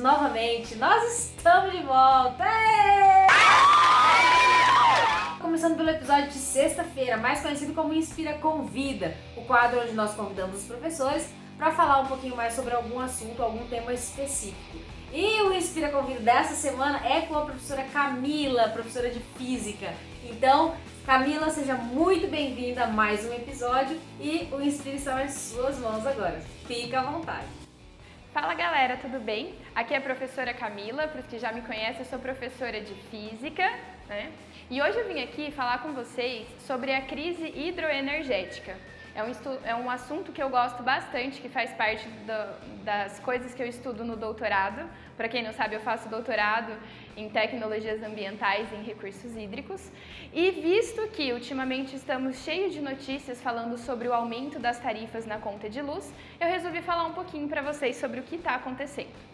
novamente, nós estamos de volta! Êêêê! Começando pelo episódio de sexta-feira, mais conhecido como Inspira Convida, o quadro onde nós convidamos os professores para falar um pouquinho mais sobre algum assunto, algum tema específico. E o Inspira Convida dessa semana é com a professora Camila, professora de Física. Então, Camila, seja muito bem-vinda a mais um episódio e o Inspira está em suas mãos agora. Fica à vontade. Fala galera, tudo bem? Aqui é a professora Camila, para os que já me conhecem, eu sou professora de Física, né? E hoje eu vim aqui falar com vocês sobre a crise hidroenergética. É um assunto que eu gosto bastante, que faz parte das coisas que eu estudo no doutorado. Para quem não sabe, eu faço doutorado em tecnologias ambientais e em recursos hídricos. E visto que ultimamente estamos cheios de notícias falando sobre o aumento das tarifas na conta de luz, eu resolvi falar um pouquinho para vocês sobre o que está acontecendo.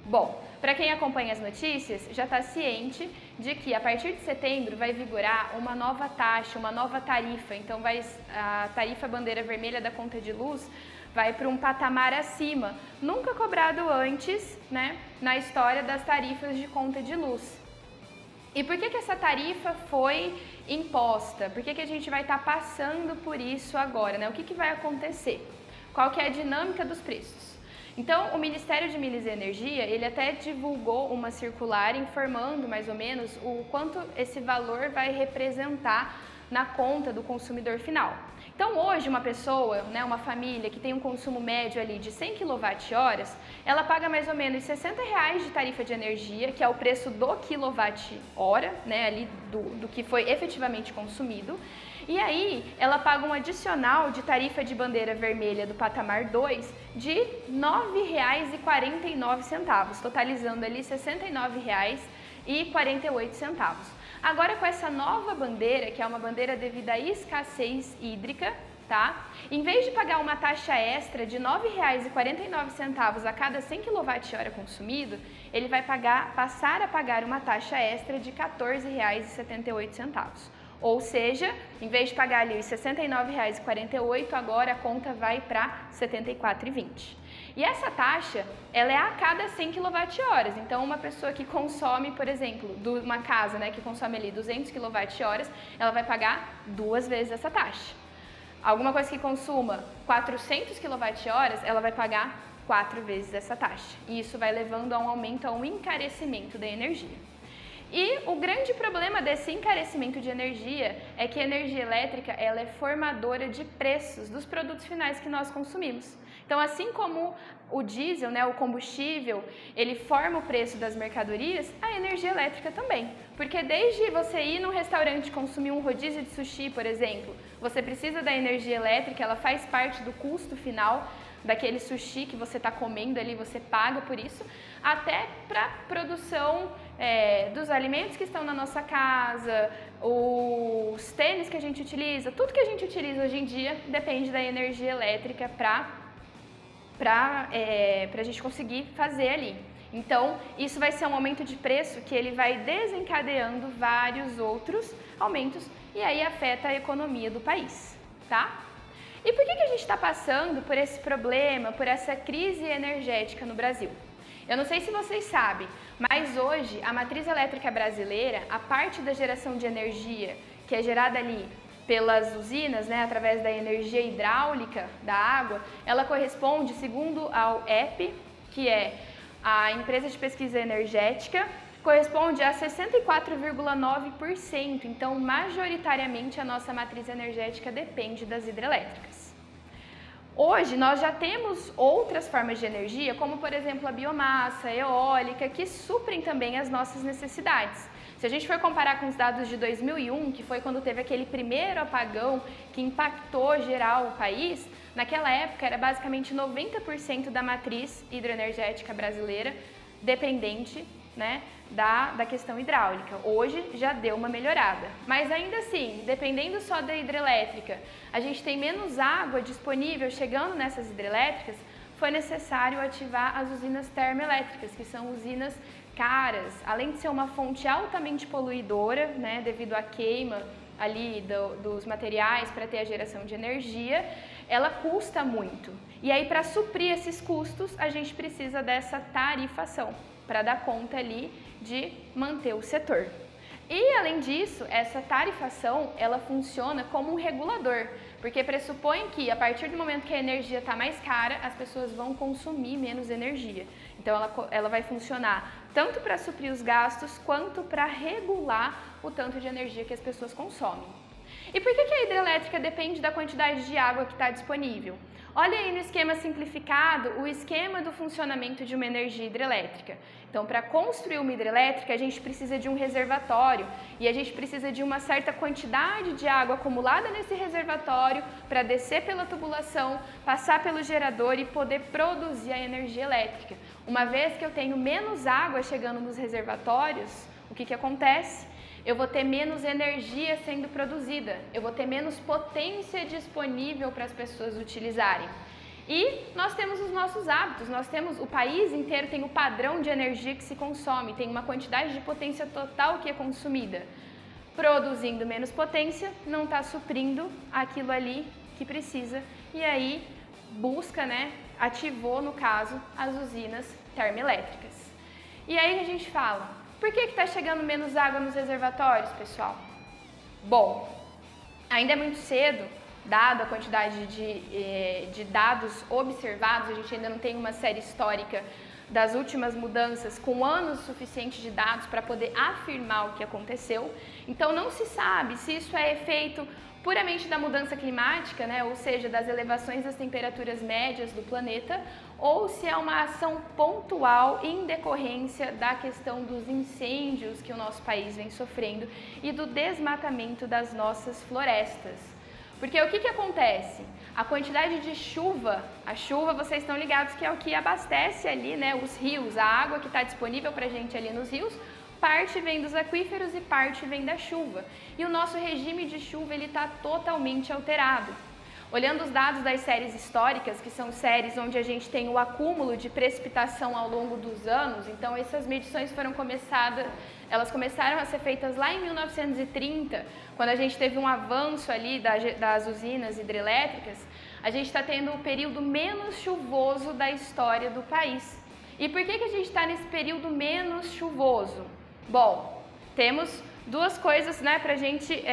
Bom, para quem acompanha as notícias, já está ciente de que a partir de setembro vai vigorar uma nova taxa, uma nova tarifa. Então a tarifa bandeira vermelha da conta de luz vai para um patamar acima, nunca cobrado antes, né, na história das tarifas de conta de luz. E por que essa tarifa foi imposta? Por que a gente vai estar passando por isso agora, né? O que vai acontecer? Qual que é a dinâmica dos preços? Então, o Ministério de Minas e Energia, ele até divulgou uma circular informando mais ou menos o quanto esse valor vai representar na conta do consumidor final. Então, hoje, uma pessoa, né, uma família que tem um consumo médio ali de 100 kWh, ela paga mais ou menos R$60 de tarifa de energia, que é o preço do quilowatt-hora, né, ali do que foi efetivamente consumido. E aí, ela paga um adicional de tarifa de bandeira vermelha do patamar 2 de R$ 9,49, totalizando ali R$ 69,48. Agora, com essa nova bandeira, que é uma bandeira devido à escassez hídrica, tá? Em vez de pagar uma taxa extra de R$ 9,49 a cada 100 kWh consumido, ele vai passar a pagar uma taxa extra de R$ 14,78. Ou seja, em vez de pagar ali os R$ 69,48, agora a conta vai para R$ 74,20. E essa taxa, ela é a cada 100 kWh. Então, uma pessoa que consome, por exemplo, uma casa, né, que consome ali 200 kWh, ela vai pagar 2 vezes essa taxa. Alguma coisa que consuma 400 kWh, ela vai pagar 4 vezes essa taxa. E isso vai levando a um aumento, a um encarecimento da energia. E o grande problema desse encarecimento de energia é que a energia elétrica ela é formadora de preços dos produtos finais que nós consumimos. Então, assim como o diesel, né, o combustível, ele forma o preço das mercadorias, a energia elétrica também. Porque desde você ir num restaurante consumir um rodízio de sushi, por exemplo, você precisa da energia elétrica, ela faz parte do custo final daquele sushi que você está comendo ali, você paga por isso, até para a produção dos alimentos que estão na nossa casa, os tênis que a gente utiliza, tudo que a gente utiliza hoje em dia depende da energia elétrica para a gente conseguir fazer ali. Então, isso vai ser um aumento de preço que ele vai desencadeando vários outros aumentos e aí afeta a economia do país, tá? E por que a gente está passando por esse problema, por essa crise energética no Brasil? Eu não sei se vocês sabem, mas hoje a matriz elétrica brasileira, a parte da geração de energia que é gerada ali pelas usinas, né, através da energia hidráulica da água, ela corresponde, segundo ao EPE, que é a empresa de pesquisa energética, corresponde a 64,9%. Então, majoritariamente, a nossa matriz energética depende das hidrelétricas. Hoje, nós já temos outras formas de energia, como, por exemplo, a biomassa, a eólica, que suprem também as nossas necessidades. Se a gente for comparar com os dados de 2001, que foi quando teve aquele primeiro apagão que impactou geral o país, naquela época era basicamente 90% da matriz hidroenergética brasileira dependente, né, da questão hidráulica. Hoje já deu uma melhorada, mas ainda assim, dependendo só da hidrelétrica, a gente tem menos água disponível chegando nessas hidrelétricas, foi necessário ativar as usinas termoelétricas, que são usinas caras, além de ser uma fonte altamente poluidora, né, devido à queima ali dos materiais para ter a geração de energia, ela custa muito. E aí, para suprir esses custos, a gente precisa dessa tarifação, para dar conta ali de manter o setor. E, além disso, essa tarifação, ela funciona como um regulador, porque pressupõe que, a partir do momento que a energia está mais cara, as pessoas vão consumir menos energia. Então, ela vai funcionar tanto para suprir os gastos, quanto para regular o tanto de energia que as pessoas consomem. E por que a hidrelétrica depende da quantidade de água que está disponível? Olha aí no esquema simplificado o esquema do funcionamento de uma energia hidrelétrica. Então, para construir uma hidrelétrica, a gente precisa de um reservatório e a gente precisa de uma certa quantidade de água acumulada nesse reservatório para descer pela tubulação, passar pelo gerador e poder produzir a energia elétrica. Uma vez que eu tenho menos água chegando nos reservatórios, o que acontece? Eu vou ter menos energia sendo produzida, eu vou ter menos potência disponível para as pessoas utilizarem. E nós temos os nossos hábitos, o país inteiro tem o padrão de energia que se consome, tem uma quantidade de potência total que é consumida. Produzindo menos potência, não está suprindo aquilo ali que precisa e aí busca, ativou, no caso, as usinas termoelétricas. E aí a gente fala, por que está chegando menos água nos reservatórios, pessoal? Bom, ainda é muito cedo, dada a quantidade de dados observados, a gente ainda não tem uma série histórica das últimas mudanças com anos suficientes de dados para poder afirmar o que aconteceu. Então não se sabe se isso é efeito puramente da mudança climática, ou seja, das elevações das temperaturas médias do planeta, ou se é uma ação pontual em decorrência da questão dos incêndios que o nosso país vem sofrendo e do desmatamento das nossas florestas. Porque o que acontece? A quantidade de chuva, vocês estão ligados que é o que abastece ali, os rios, a água que está disponível para a gente ali nos rios, parte vem dos aquíferos e parte vem da chuva. E o nosso regime de chuva está totalmente alterado. Olhando os dados das séries históricas, que são séries onde a gente tem o acúmulo de precipitação ao longo dos anos, então essas medições elas começaram a ser feitas lá em 1930, quando a gente teve um avanço ali das usinas hidrelétricas, a gente está tendo o período menos chuvoso da história do país. E por que a gente está nesse período menos chuvoso? Bom, temos duas coisas para a gente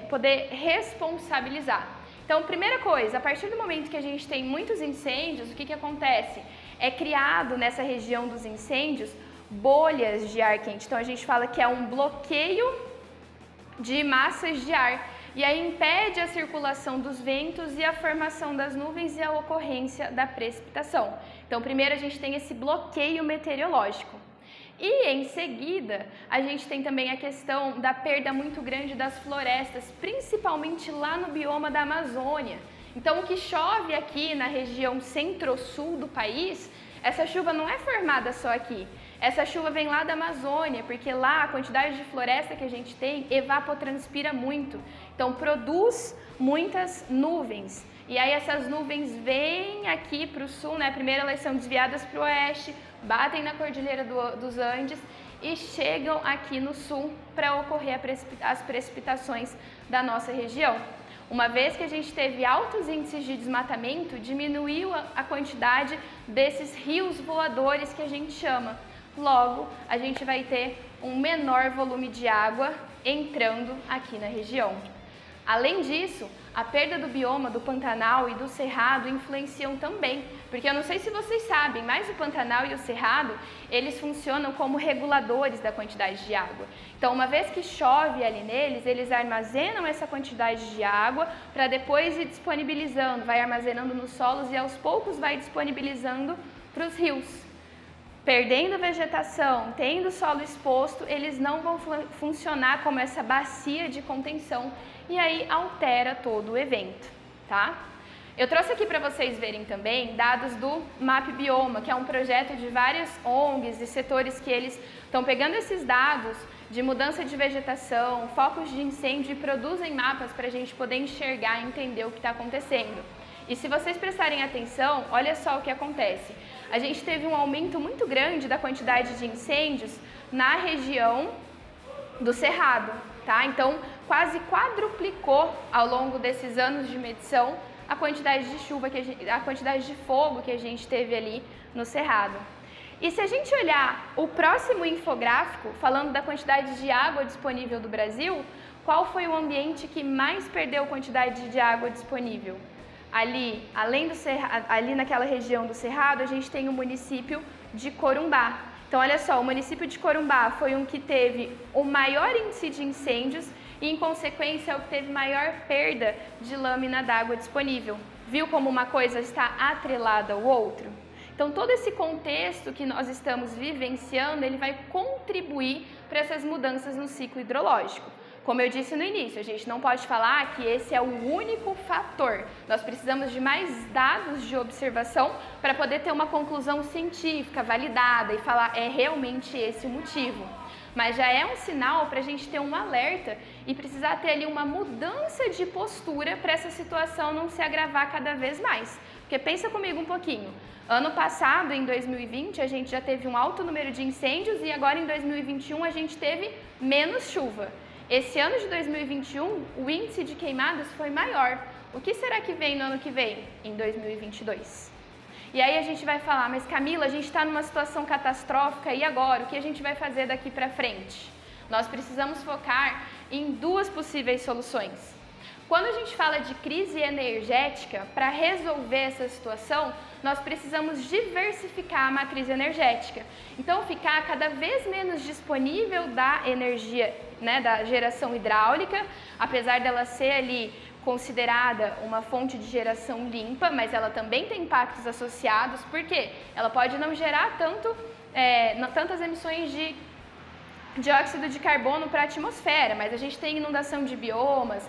poder responsabilizar. Então, primeira coisa, a partir do momento que a gente tem muitos incêndios, o que acontece? É criado nessa região dos incêndios bolhas de ar quente. Então, a gente fala que é um bloqueio de massas de ar. E aí impede a circulação dos ventos e a formação das nuvens e a ocorrência da precipitação. Então, primeiro a gente tem esse bloqueio meteorológico. E, em seguida, a gente tem também a questão da perda muito grande das florestas, principalmente lá no bioma da Amazônia. Então, o que chove aqui na região centro-sul do país, essa chuva não é formada só aqui. Essa chuva vem lá da Amazônia, porque lá a quantidade de floresta que a gente tem evapotranspira muito. Então, produz muitas nuvens. E aí essas nuvens vêm aqui para o sul, primeiro elas são desviadas para o oeste, batem na Cordilheira dos Andes e chegam aqui no sul para ocorrer as precipitações da nossa região. Uma vez que a gente teve altos índices de desmatamento, diminuiu a quantidade desses rios voadores que a gente chama. Logo, a gente vai ter um menor volume de água entrando aqui na região. Além disso, a perda do bioma do Pantanal e do Cerrado influenciam também, porque eu não sei se vocês sabem, mas o Pantanal e o Cerrado, eles funcionam como reguladores da quantidade de água. Então, uma vez que chove ali neles, eles armazenam essa quantidade de água para depois ir disponibilizando, vai armazenando nos solos e aos poucos vai disponibilizando para os rios. Perdendo vegetação, tendo solo exposto, eles não vão funcionar como essa bacia de contenção e aí altera todo o evento, tá? Eu trouxe aqui para vocês verem também dados do MAP Bioma, que é um projeto de várias ONGs e setores que eles estão pegando esses dados de mudança de vegetação, focos de incêndio e produzem mapas para a gente poder enxergar e entender o que está acontecendo. E se vocês prestarem atenção, olha só o que acontece. A gente teve um aumento muito grande da quantidade de incêndios na região do Cerrado, tá? Então, quase quadruplicou ao longo desses anos de medição a quantidade de chuva, a quantidade de fogo que a gente teve ali no Cerrado. E se a gente olhar o próximo infográfico, falando da quantidade de água disponível do Brasil, qual foi o ambiente que mais perdeu quantidade de água disponível? Ali, ali naquela região do Cerrado, a gente tem o município de Corumbá. Então, olha só, o município de Corumbá foi um que teve o maior índice de incêndios e, em consequência, é o que teve maior perda de lâmina d'água disponível. Viu como uma coisa está atrelada ao outro? Então, todo esse contexto que nós estamos vivenciando, ele vai contribuir para essas mudanças no ciclo hidrológico. Como eu disse no início, a gente não pode falar que esse é o único fator. Nós precisamos de mais dados de observação para poder ter uma conclusão científica validada e falar é realmente esse o motivo. Mas já é um sinal para a gente ter um alerta e precisar ter ali uma mudança de postura para essa situação não se agravar cada vez mais. Porque pensa comigo um pouquinho. Ano passado, em 2020, a gente já teve um alto número de incêndios e agora em 2021 a gente teve menos chuva. Esse ano de 2021, o índice de queimadas foi maior. O que será que vem no ano que vem, em 2022? E aí a gente vai falar, mas Camila, a gente está numa situação catastrófica e agora? O que a gente vai fazer daqui para frente? Nós precisamos focar em duas possíveis soluções. Quando a gente fala de crise energética, para resolver essa situação, nós precisamos diversificar a matriz energética. Então, ficar cada vez menos disponível da energia, né, da geração hidráulica, apesar dela ser ali considerada uma fonte de geração limpa, mas ela também tem impactos associados, porque ela pode não gerar tantas emissões de dióxido de carbono para a atmosfera, mas a gente tem inundação de biomas,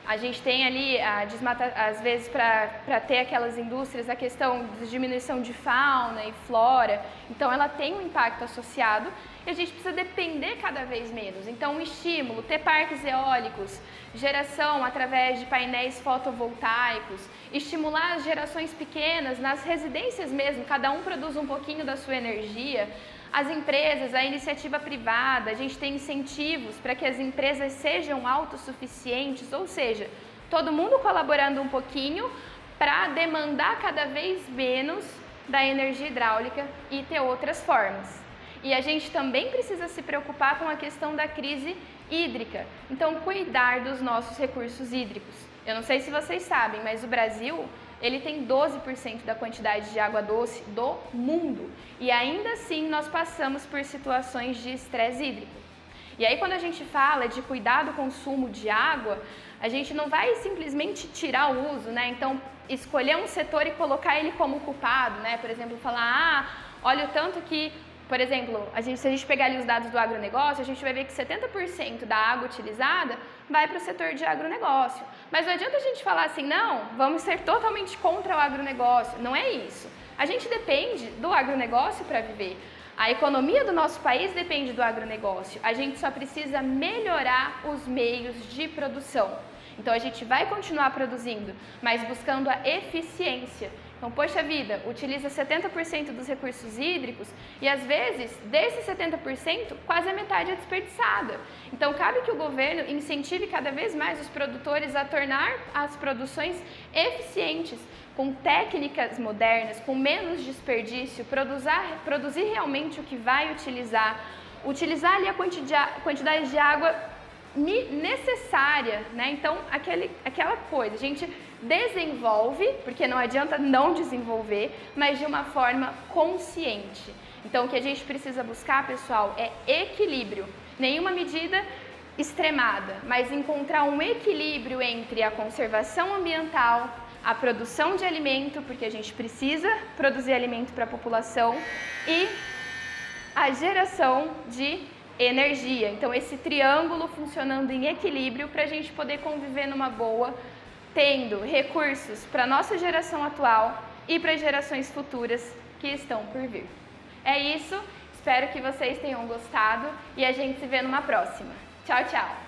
a gente tem ali, às vezes, para ter aquelas indústrias, a questão de diminuição de fauna e flora. Então, ela tem um impacto associado e a gente precisa depender cada vez menos. Então, um estímulo, ter parques eólicos, geração através de painéis fotovoltaicos, estimular as gerações pequenas nas residências mesmo, cada um produz um pouquinho da sua energia. As empresas, a iniciativa privada, a gente tem incentivos para que as empresas sejam autossuficientes, ou seja, todo mundo colaborando um pouquinho para demandar cada vez menos da energia hidráulica e ter outras formas. E a gente também precisa se preocupar com a questão da crise hídrica, então cuidar dos nossos recursos hídricos. Eu não sei se vocês sabem, mas o Brasil ele tem 12% da quantidade de água doce do mundo. E ainda assim nós passamos por situações de estresse hídrico. E aí quando a gente fala de cuidar do consumo de água, a gente não vai simplesmente tirar o uso, né? Então escolher um setor e colocar ele como culpado, né? Por exemplo, falar, olha o tanto que, por exemplo, se a gente pegar ali os dados do agronegócio, a gente vai ver que 70% da água utilizada vai para o setor de agronegócio. Mas não adianta a gente falar assim, não, vamos ser totalmente contra o agronegócio. Não é isso. A gente depende do agronegócio para viver. A economia do nosso país depende do agronegócio. A gente só precisa melhorar os meios de produção. Então, a gente vai continuar produzindo, mas buscando a eficiência. Então, poxa vida, utiliza 70% dos recursos hídricos e, às vezes, desses 70%, quase a metade é desperdiçada. Então, cabe que o governo incentive cada vez mais os produtores a tornar as produções eficientes, com técnicas modernas, com menos desperdício, produzir realmente o que vai utilizar ali a quantidade de água necessária, né? Então, aquela coisa, a gente desenvolve, porque não adianta não desenvolver, mas de uma forma consciente. Então, o que a gente precisa buscar, pessoal, é equilíbrio. Nenhuma medida extremada, mas encontrar um equilíbrio entre a conservação ambiental, a produção de alimento, porque a gente precisa produzir alimento para a população, e a geração de energia. Então, esse triângulo funcionando em equilíbrio para a gente poder conviver numa boa, tendo recursos para a nossa geração atual e para gerações futuras que estão por vir. É isso, espero que vocês tenham gostado e a gente se vê numa próxima. Tchau, tchau!